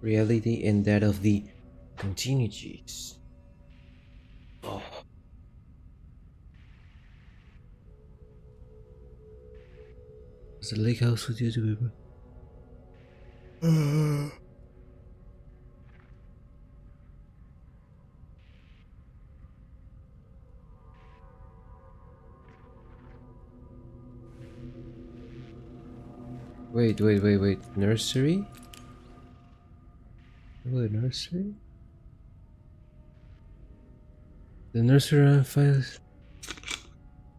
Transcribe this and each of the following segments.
reality and that of the continuities. Oh, it's a lake house with you, baby. Wait. Nursery? Oh, the nursery? The nursery on files.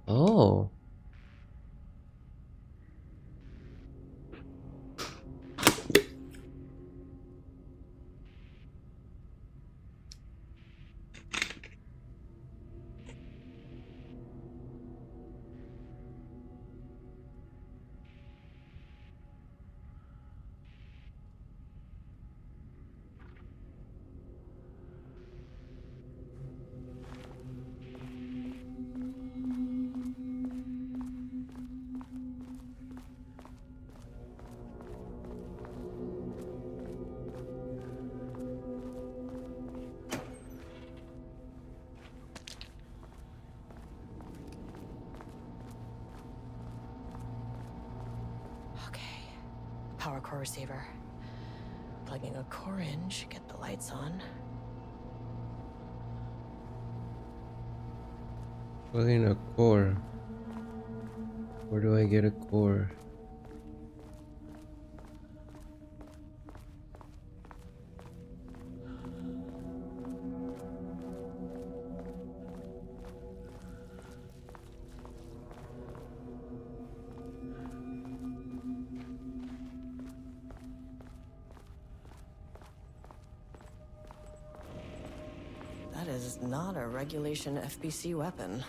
Oh. Okay. Power core receiver. Plugging a core in should get the lights on. Plug in a core. Where do I get a core? That is not a regulation FBC weapon.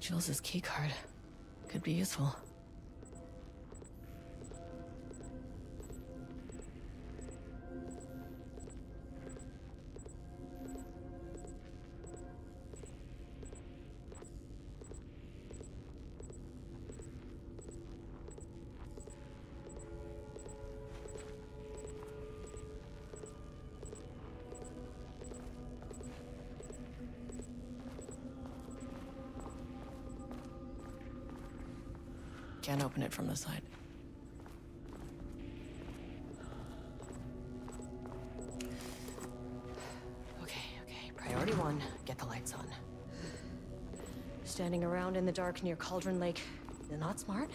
Jill's keycard could be useful. Can't open it from the side. Okay. Priority one, get the lights on. Standing around in the dark near Cauldron Lake, not smart?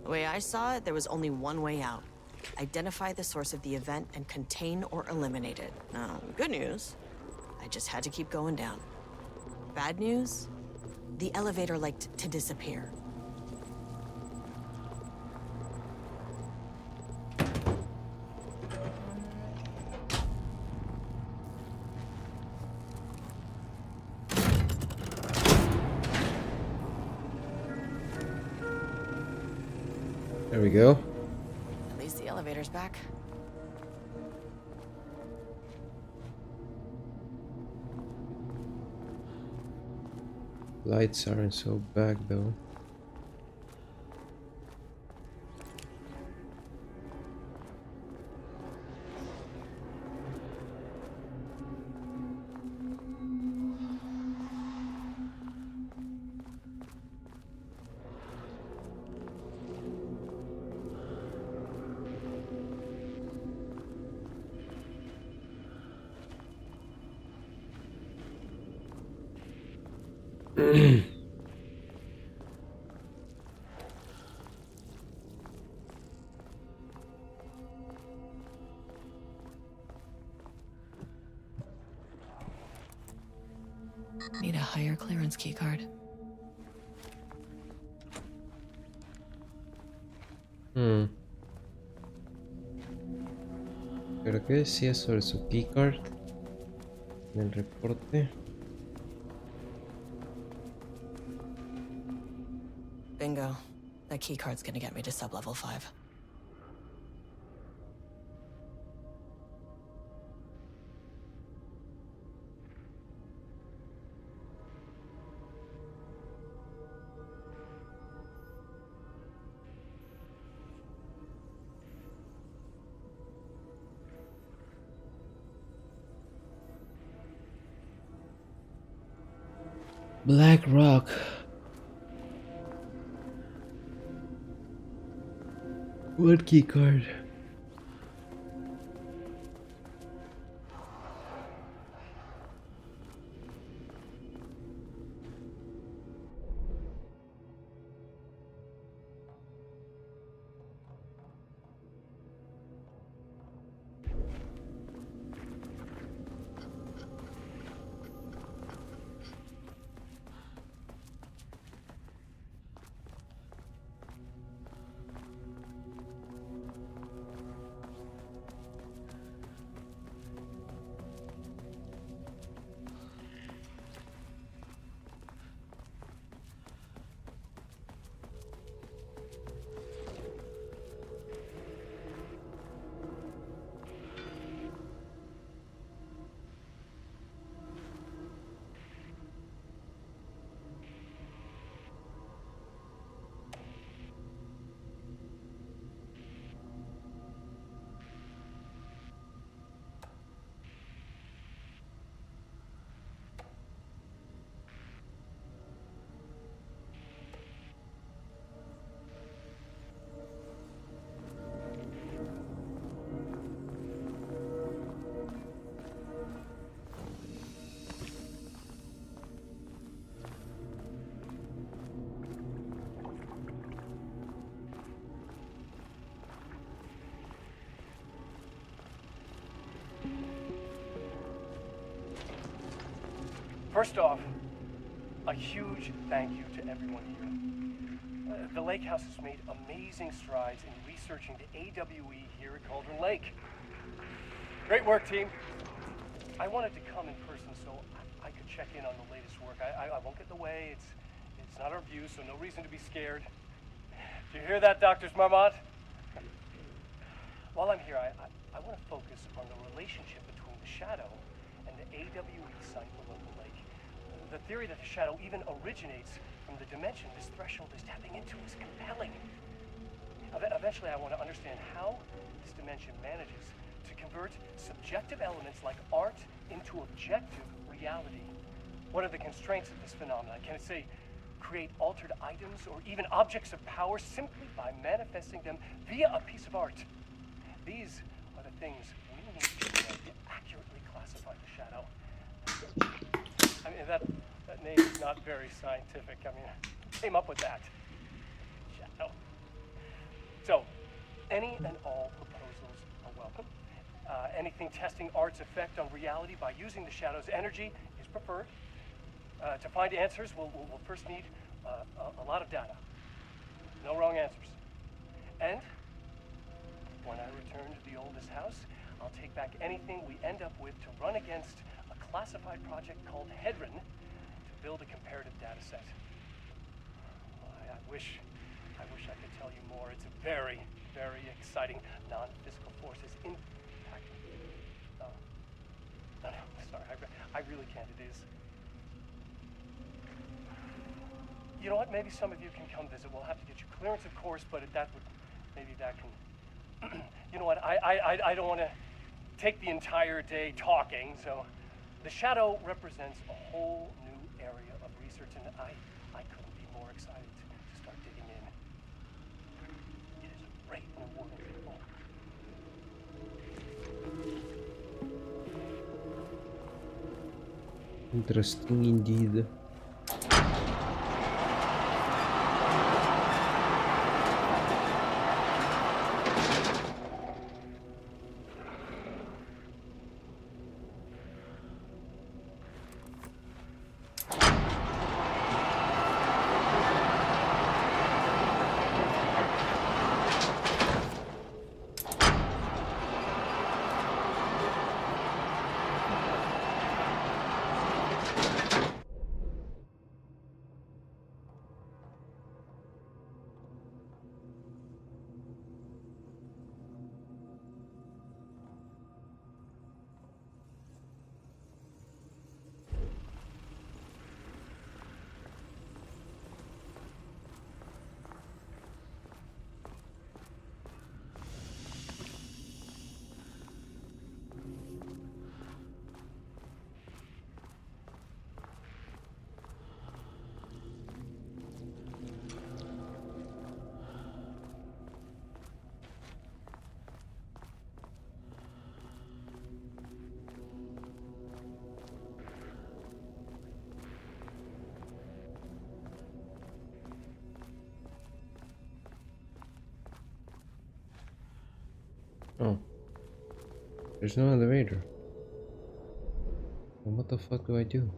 The way I saw it, there was only one way out. Identify the source of the event and contain or eliminate it. Now, good news, I just had to keep going down. Bad news, the elevator liked to disappear. There we go. At least the elevator's back. Lights aren't so back though. Need a higher clearance keycard. ¿Pero qué decía sobre su keycard en el reporte? That keycard's gonna get me to sub-level 5. Black Rock. What key card? First off, a huge thank you to everyone here. The lake house has made amazing strides in researching the AWE here at Cauldron Lake. Great work, team. I wanted to come in person so I could check in on the latest work. I won't get in the way. It's not our view, so no reason to be scared. Do you hear that, Dr. Marmot? While I'm here, I want to focus on the relationship between the shadow and the AWE site below the lake. The theory that the shadow even originates from the dimension this threshold is tapping into is compelling. Eventually, I want to understand how this dimension manages to convert subjective elements like art into objective reality. What are the constraints of this phenomenon? Can it, say, create altered items or even objects of power simply by manifesting them via a piece of art? These are the things we need to accurately classify the shadow. I mean, that name is not very scientific. I mean, who came up with that? Shadow. So, any and all proposals are welcome. Anything testing art's effect on reality by using the shadow's energy is preferred. To find answers, we'll first need a lot of data. No wrong answers. And when I return to the oldest house, I'll take back anything we end up with to run against a classified project called Hedron to build a comparative data set. I wish I could tell you more. It's a very, very exciting non-physical forces impact. No, sorry, I really can't. It is. You know what? Maybe some of you can come visit. We'll have to get you clearance, of course, but maybe that can. You know what? I don't want to take the entire day talking. So, the shadow represents a whole new area of research, and I couldn't be more excited to start digging in. It is a great new world, people. Interesting indeed. Oh, there's no elevator. Then what the fuck do I do?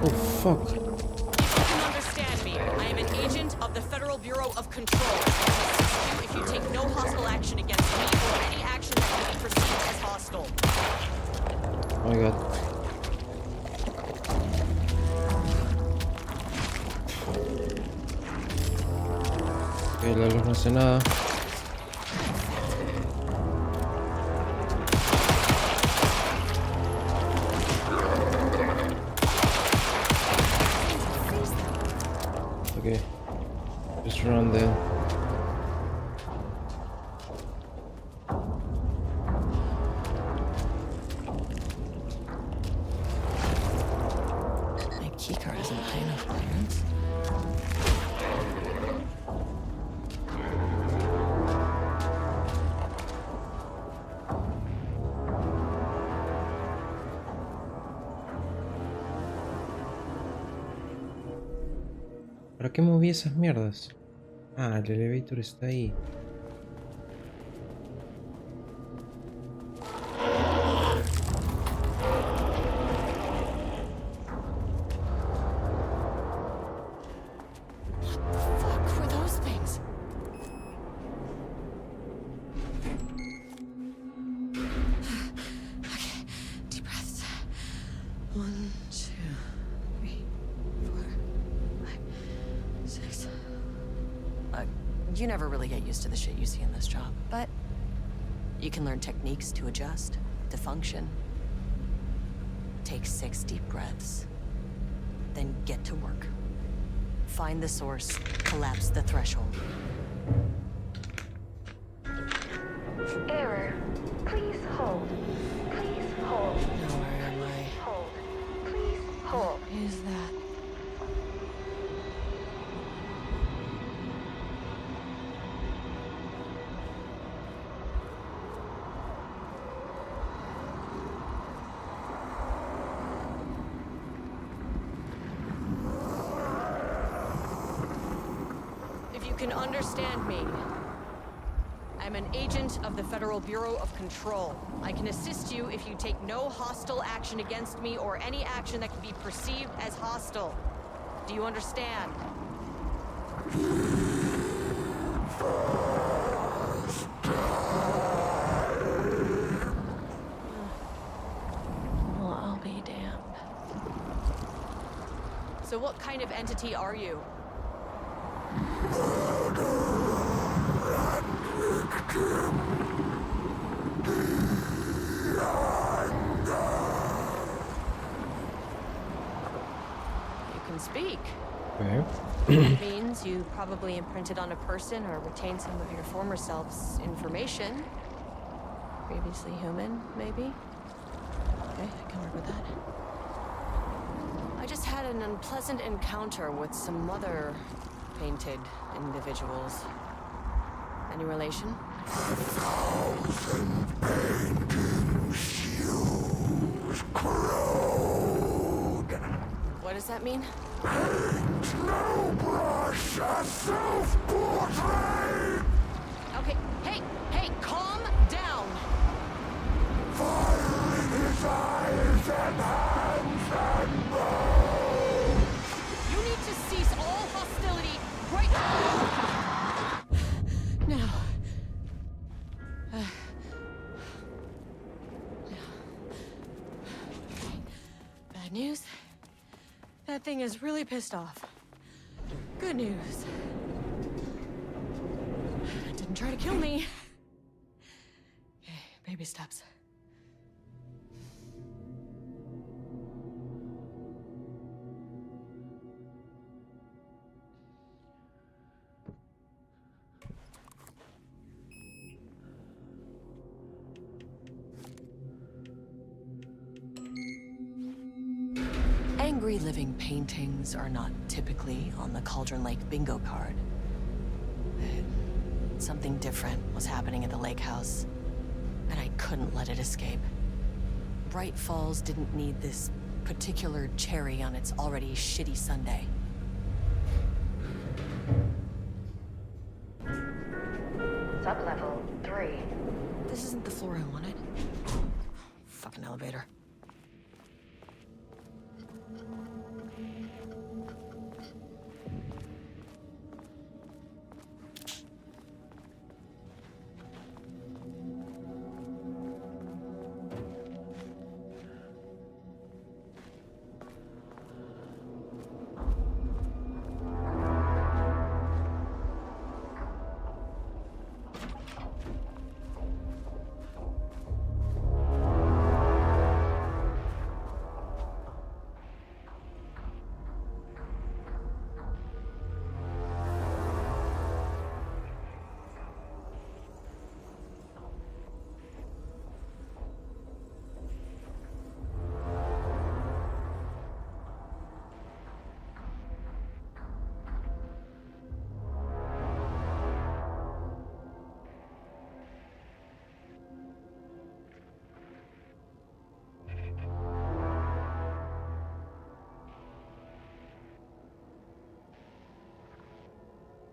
Oh fuck. You can understand me. I am an agent of the Federal Bureau of Control. I can assist you if you take no hostile action against me or any action that can be perceived as hostile. Oh my god. Ok, la luz no hace nada. Okay, just run there. My keycard isn't high enough clearance. ¿Para qué moví esas mierdas? Ah, el elevator está ahí. Fuck were those things? Okay, deep breaths. 1, 2, 3, 4, 5, 6. You never really get used to the shit you see in this job, but you can learn techniques to adjust, to function. Take 6 deep breaths, then get to work. Find the source, collapse the threshold. Error. Please hold. Please hold. Now where am I? Hold. Please hold. What is that? If you can understand me, I'm an agent of the Federal Bureau of Control. I can assist you if you take no hostile action against me or any action that can be perceived as hostile. Do you understand? Well, I'll be damned. So what kind of entity are you? You can speak. Okay. That means you probably imprinted on a person or retained some of your former self's information. Previously human, maybe? Okay, I can work with that. I just had an unpleasant encounter with some other painted individuals. Any relation? What does that mean? Okay, hey, calm down! You need to cease all hostility right now. Bad news? That thing is really pissed off. Good news. It didn't try to kill me. Okay, baby steps. free living paintings are not typically on the Cauldron Lake bingo card. But something different was happening at the lake house, and I couldn't let it escape. Bright Falls didn't need this particular cherry on its already shitty sundae. Sublevel 3. This isn't the floor I wanted. Fucking elevator.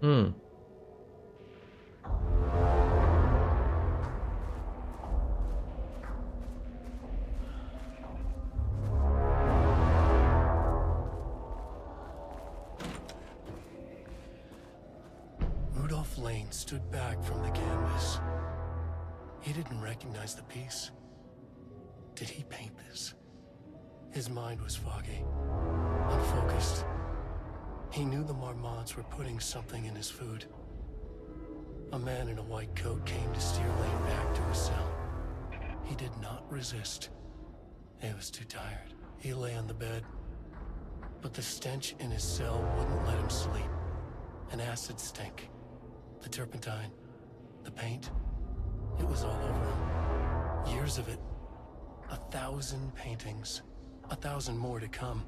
Hmm. Rudolph Lane stood back from the canvas. He didn't recognize the piece. Did he paint this? His mind was foggy, unfocused. He knew the Marmots were putting something in his food. A man in a white coat came to steer Lane back to his cell. He did not resist. He was too tired. He lay on the bed, but the stench in his cell wouldn't let him sleep. An acid stink. The turpentine. The paint. It was all over him. Years of it. 1,000 paintings. 1,000 more to come.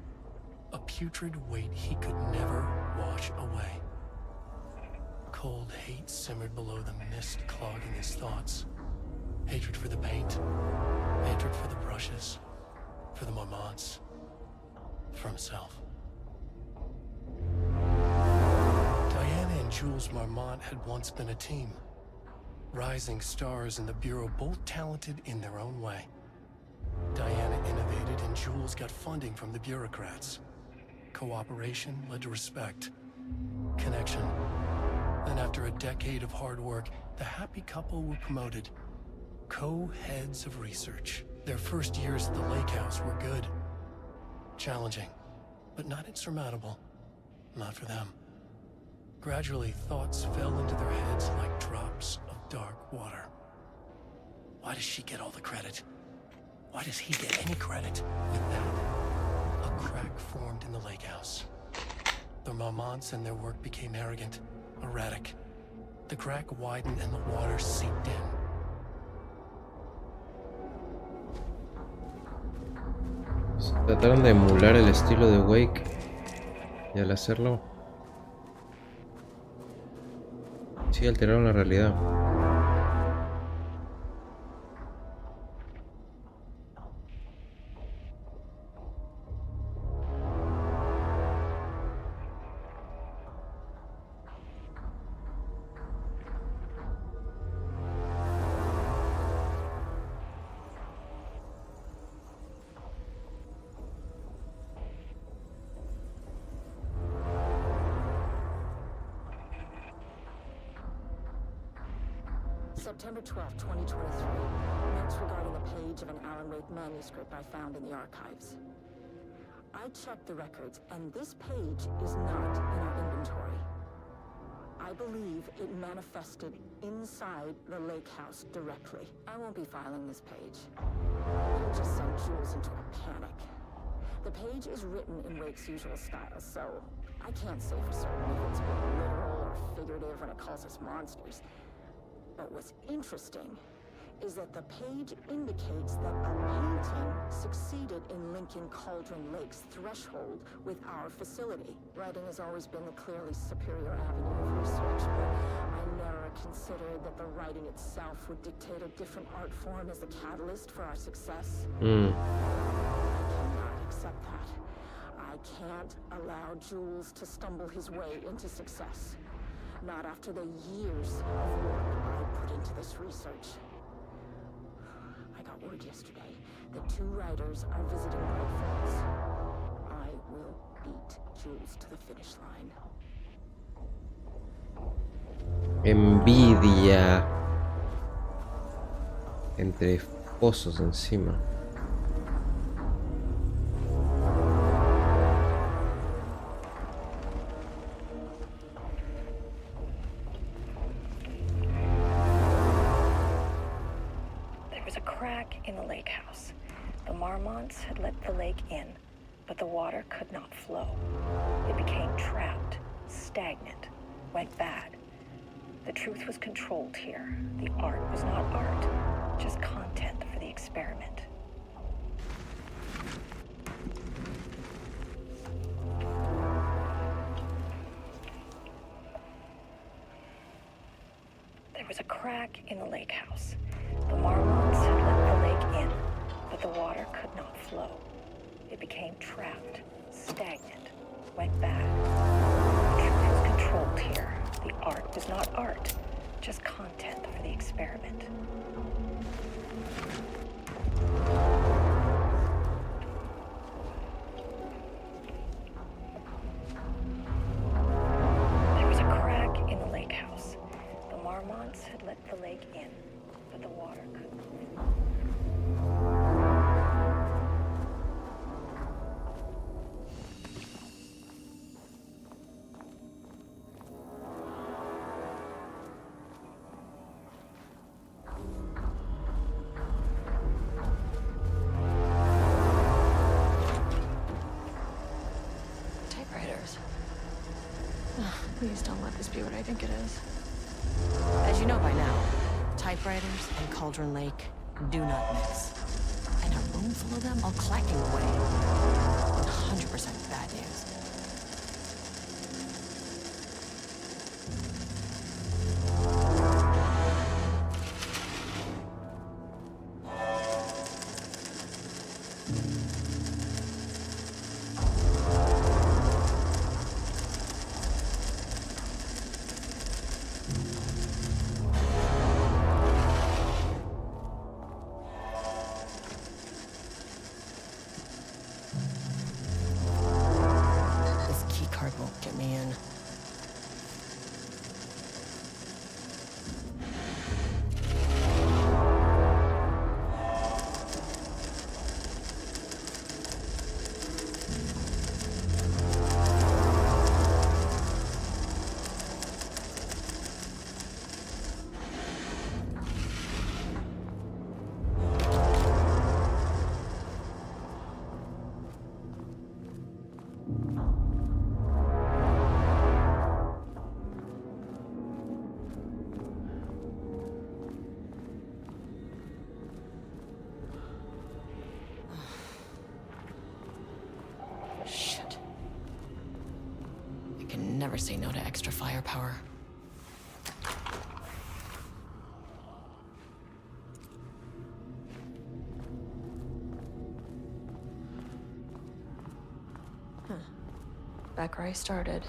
A putrid weight he could never wash away. Cold hate simmered below the mist clogging his thoughts. Hatred for the paint. Hatred for the brushes. For the Marmots. For himself. Diana and Jules Marmont had once been a team. Rising stars in the Bureau, both talented in their own way. Diana innovated and Jules got funding from the bureaucrats. Cooperation led to respect. Connection. Then after a decade of hard work, the happy couple were promoted. Co-heads of research. Their first years at the lake house were good. Challenging, but not insurmountable. Not for them. Gradually, thoughts fell into their heads like drops of dark water. Why does she get all the credit? Why does he get any credit? With that, a crack formed in the lake house. The Marmonts and their work became arrogant, erratic. The crack widened and the water seeped in. Trataron de emular el estilo de Weik y al hacerlo, sí alteraron la realidad. September 12, 2023. Notes regarding a page of an Alan Wake manuscript I found in the archives. I checked the records, and this page is not in our inventory. I believe it manifested inside the lake house directly. I won't be filing this page. It'll just send Jules into a panic. The page is written in Wake's usual style, so I can't say for certain if it's been literal or figurative when it calls us monsters. But what's interesting is that the page indicates that a painting succeeded in linking Cauldron Lake's threshold with our facility. Writing has always been the clearly superior avenue of research, but I never considered that the writing itself would dictate a different art form as the catalyst for our success. I cannot accept that. I can't allow Jules to stumble his way into success. Not after the years of work I put into this research. I got word yesterday that 2 writers are visiting Bright Falls. I will beat Jules to the finish line. Envidia. Entre pozos encima. In the lake house. The marmots had let the lake in, but the water could not flow. It became trapped, stagnant, went bad. The truth was controlled here. The art was not art, just content for the experiment. There was a crack in the lake house. The marmots had let the lake in, but the water could not flow. It became trapped, stagnant, went bad. The truth was controlled here. The art was not art, just content for the experiment. There was a crack in the lake house. The marmots had let the lake in, but the water couldn't. Typewriters. Please don't let this be what I think it is. As you know by now, typewriters and Cauldron Lake do not mix. And a room full of them all clacking away. 100% bad news. Won't get me in. Never say no to extra firepower. Back where I started.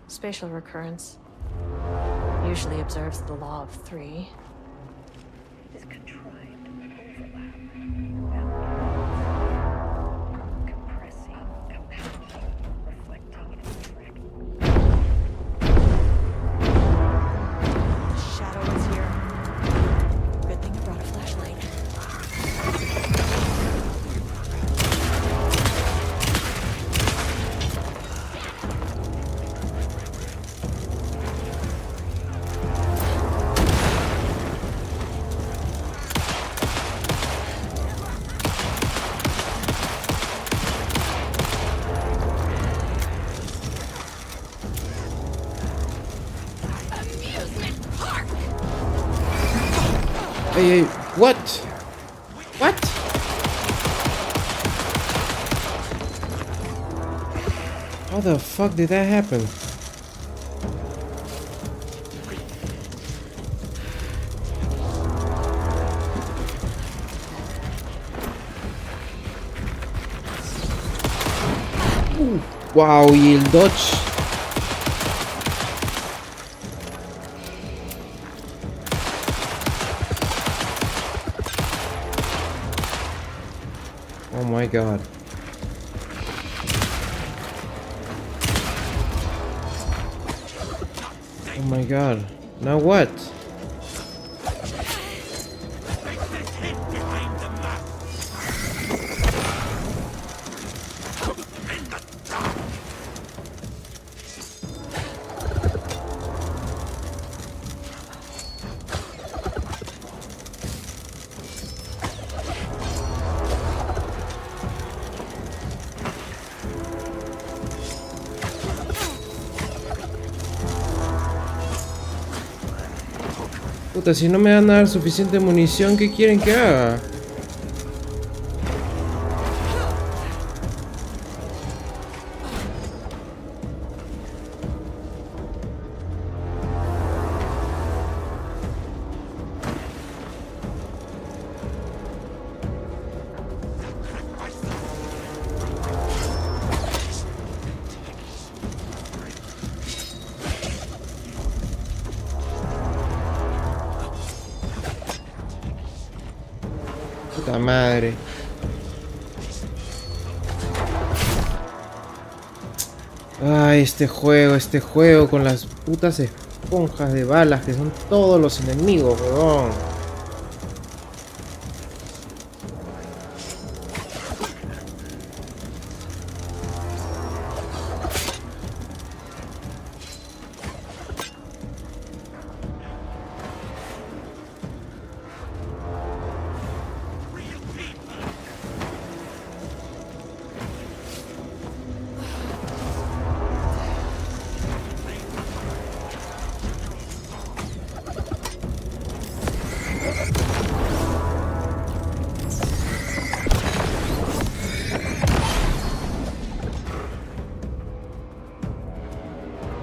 Spatial recurrence usually observes the law of 3. This contrived overlap. Compressing, compounding, reflecting, and refracting. The shadow is here. Good thing I brought a flashlight. Hey, what? What? How the fuck did that happen? Wow, y el dodge. Oh my god. Oh my god. Now what? Puta, si no me van a dar suficiente munición, ¿qué quieren que haga? Puta madre. Ay, este juego con las putas esponjas de balas que son todos los enemigos, weón.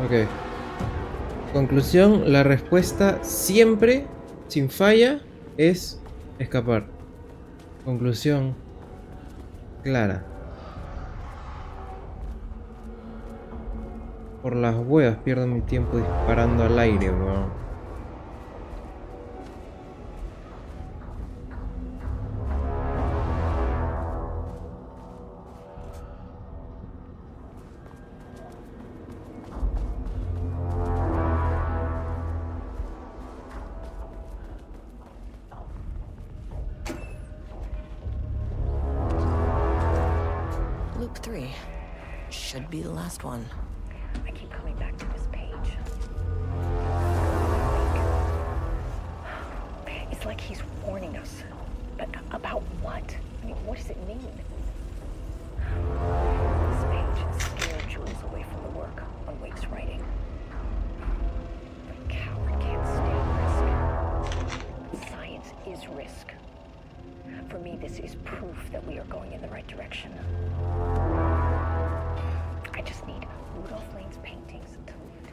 Ok. Conclusión, la respuesta siempre, sin falla, es escapar. Conclusión clara. Por las huevas pierdo mi tiempo disparando al aire, weón. Loop 3. Should be the last one. I keep coming back to this page. It's like he's warning us. But about what? I mean, what does it mean? This page scared Jules away from the work on Wake's writing. But a coward can't stand risk. Science is risk. For me, this is proof that we are going in the right direction. I just need Rudolph Lane's paintings to lead.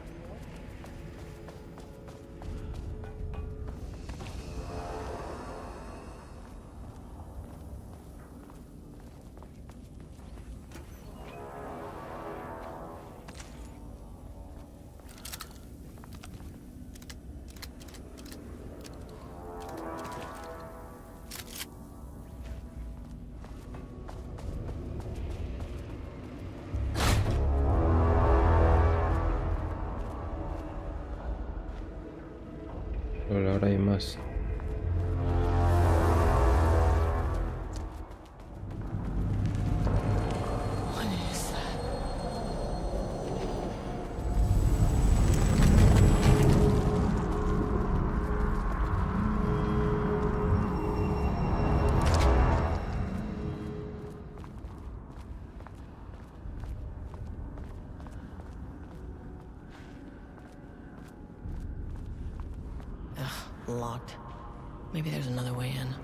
Pero ahora hay más. What is that? Ugh, locked. Maybe there's another way in.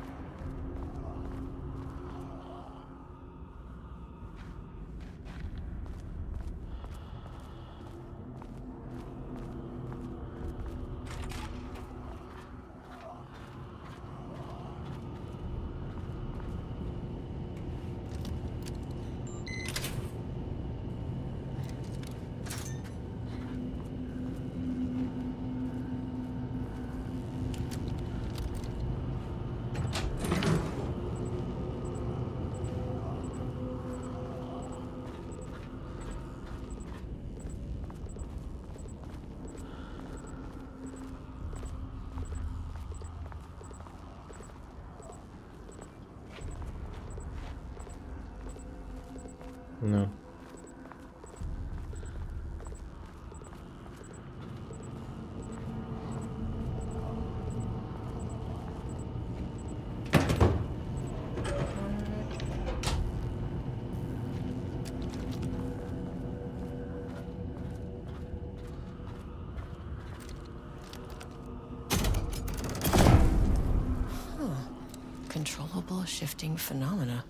No. Controllable shifting phenomena.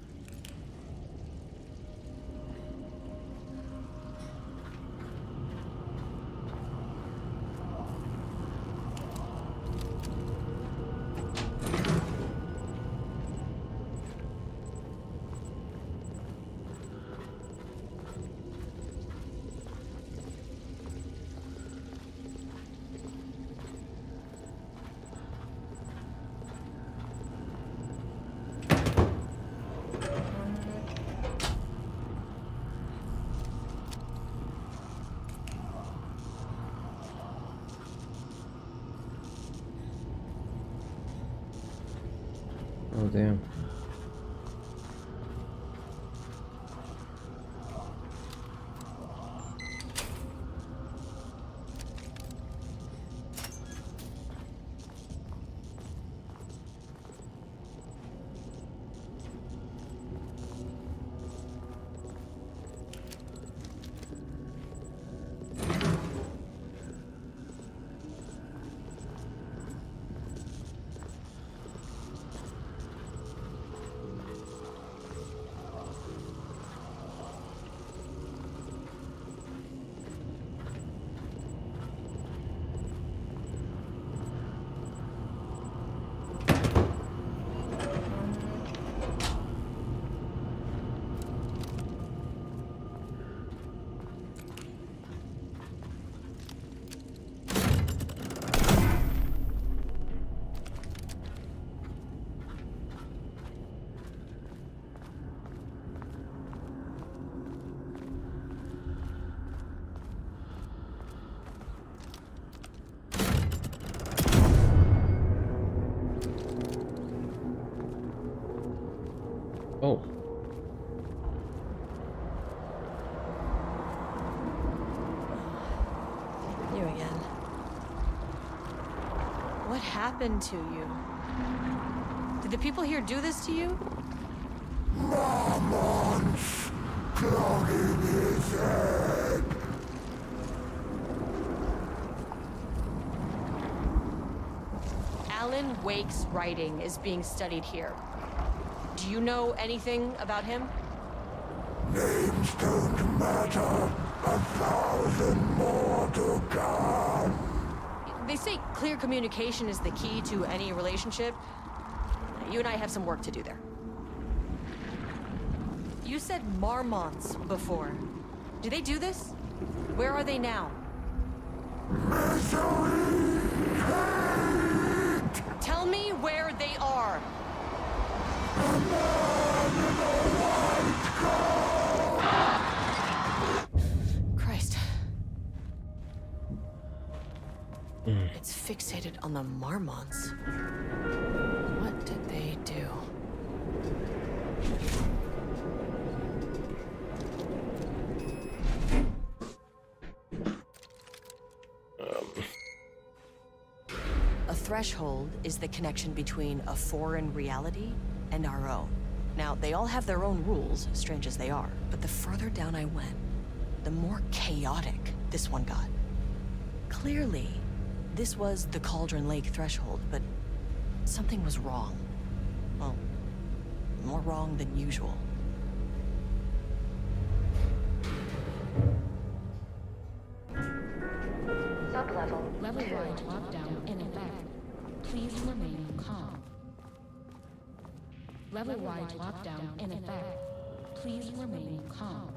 Oh, damn. Oh. You again. What happened to you? Did the people here do this to you? Alan Wake's writing is being studied here. Do you know anything about him? Names don't matter. 1,000 more to come. They say clear communication is the key to any relationship. You and I have some work to do there. You said marmots before. Do they do this? Where are they now? Misery, hate. Tell me where they are. Christ. It's fixated on the marmots. What did they do? A threshold is the connection between a foreign reality and our own. Now, they all have their own rules, strange as they are, but the further down I went, the more chaotic this one got. Clearly, this was the Cauldron Lake threshold, but Something was wrong. Well, more wrong than usual. Sublevel Level-wide lockdown in effect. Please remain calm. Level-wide lockdown in effect. Please remain calm.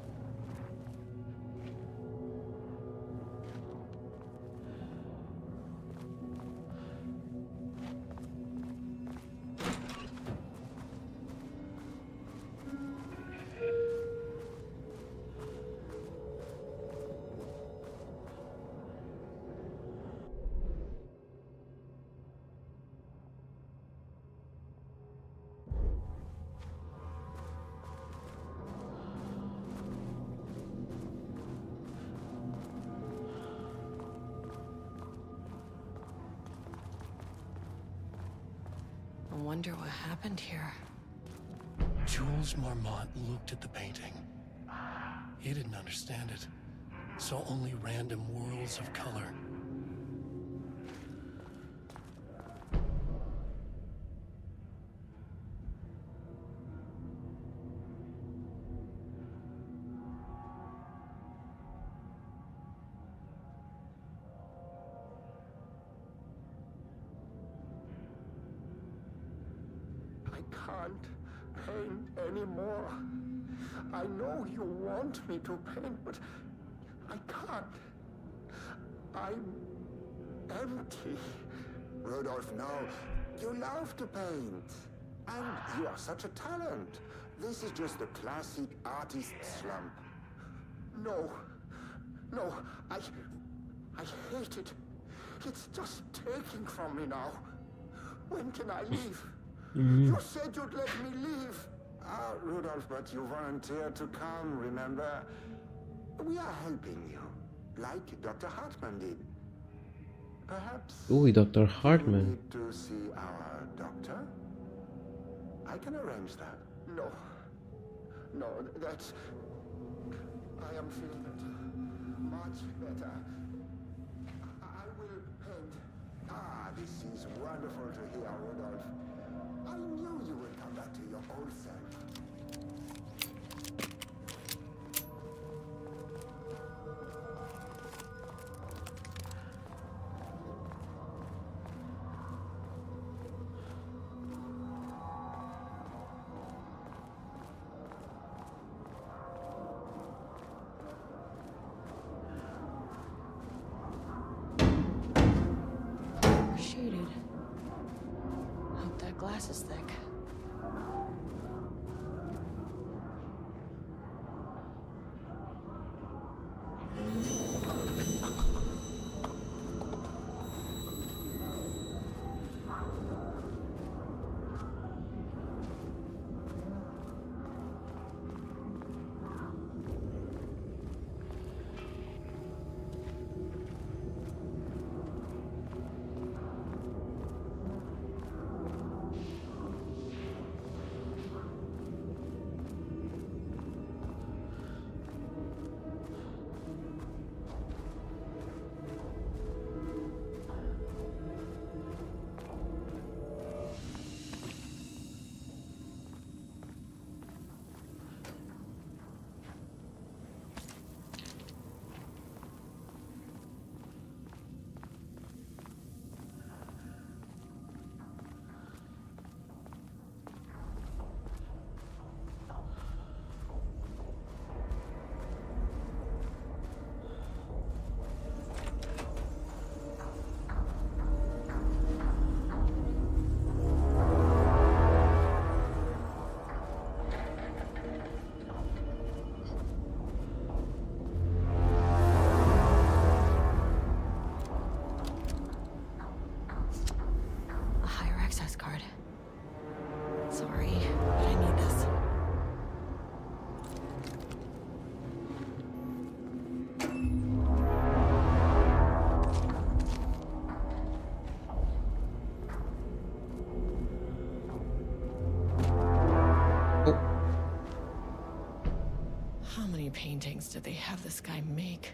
I wonder what happened here. Jules Marmont looked at the painting. He didn't understand it. Saw only random whirls of color. I can't paint anymore. I know you want me to paint, but I can't. I'm empty. Rudolph, no. You love to paint. And you are such a talent. This is just the classic artist slump. No. No, I hate it. It's just taking from me now. When can I leave? You said you'd let me leave. Ah, Rudolph, but you volunteered to come, remember? We are helping you, like Dr. Hartman did. Perhaps Ooh, Dr. you Hartman. need to see our doctor? I can arrange that. No. No, that's... I am feeling better. Much better. I will paint. Ah, this is wonderful to hear, Rudolph. I knew you would come back to your old self. Shaded. Hope that glass is thick. A higher access card. Sorry, but I need this. How many paintings did they have this guy make?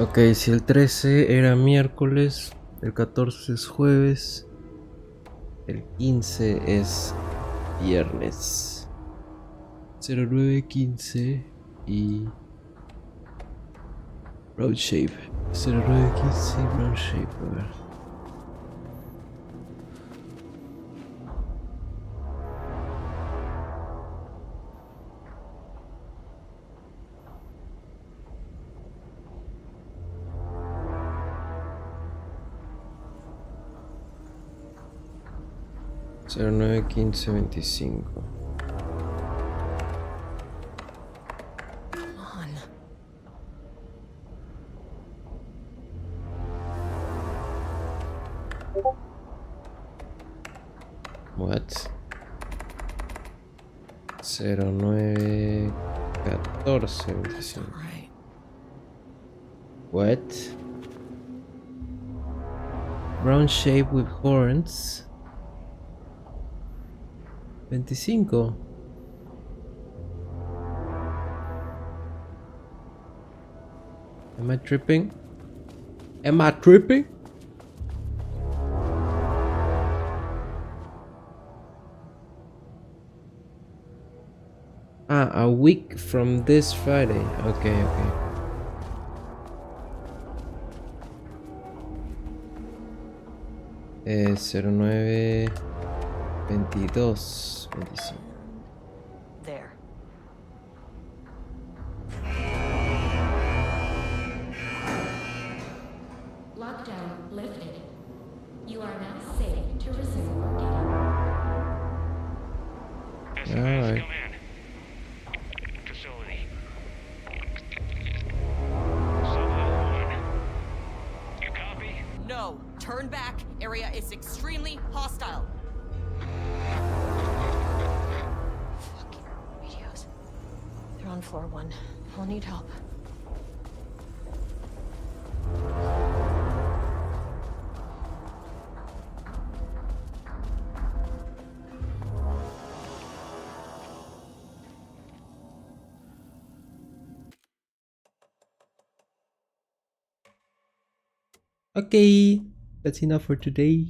Ok, si el 13 era miércoles, el 14 es jueves, el 15 es viernes. 0915 y Brown Shape. 0915 y Brown Shape, a ver. Cero nueve quince 25. Come on. What? 0914 That's not 25. right. What? Brown shape with horns. 25. Am I tripping? Am I tripping? Ah, a week from this Friday. Okay, okay. Eh, 09 22 25. There. Lockdown lifted. You are now safe to resume working. Alright. Facility. Solo 1. You copy? No. Turn back. Area is extremely hostile. Fucking radios. They're on floor 1. I'll need help. Okay, that's enough for today.